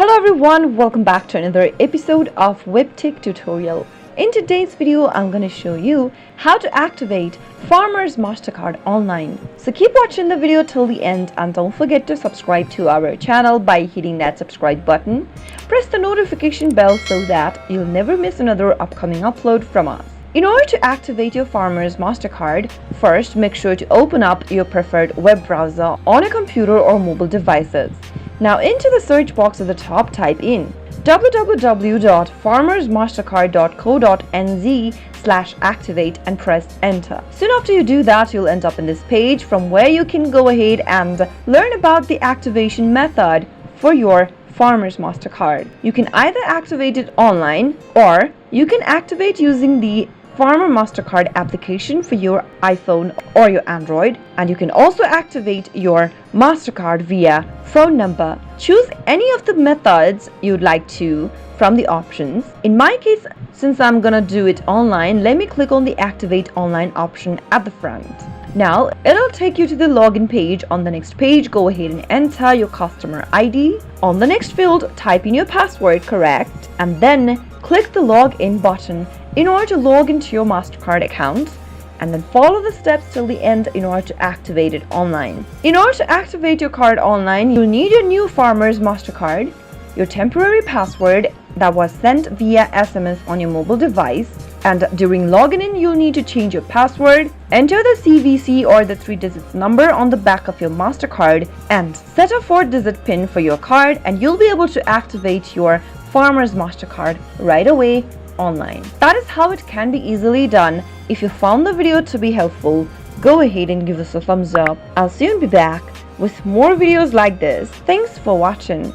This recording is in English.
Hello everyone, welcome back to another episode of Webtech Tutorial. In today's video, I'm going to show you how to activate Farmers MasterCard online. So keep watching the video till the end and don't forget to subscribe to our channel by hitting that subscribe button. Press the notification bell so that you'll never miss another upcoming upload from us. In order to activate your Farmers MasterCard, first make sure to open up your preferred web browser on a computer or mobile devices. Now into the search box at the top, type in www.farmersmastercard.co.nz/activate and press enter. Soon after you do that, you'll end up in this page from where you can go ahead and learn about the activation method for your Farmers MasterCard. You can either activate it online or you can activate using the Farmer MasterCard application for your iPhone or your Android, and you can also activate your MasterCard via phone number. Choose any of the methods you'd like to from the options. In my case, since I'm gonna do it online, let me click on the activate online option at the front. Now it'll take you to the login page. On the next page, go ahead and enter your customer ID. On the next field, type in your password correct and then click the login button in order to log into your MasterCard account, and then follow the steps till the end in order to activate it online. In order to activate your card online, you'll need your new Farmers MasterCard, your temporary password that was sent via SMS on your mobile device, and during logging in, you'll need to change your password, enter the CVC or the 3-digit number on the back of your MasterCard, and set a 4-digit PIN for your card, and you'll be able to activate your Farmers MasterCard right away online. That is how it can be easily done. If you found the video to be helpful, go ahead and give us a thumbs up. I'll soon be back with more videos like this. Thanks for watching.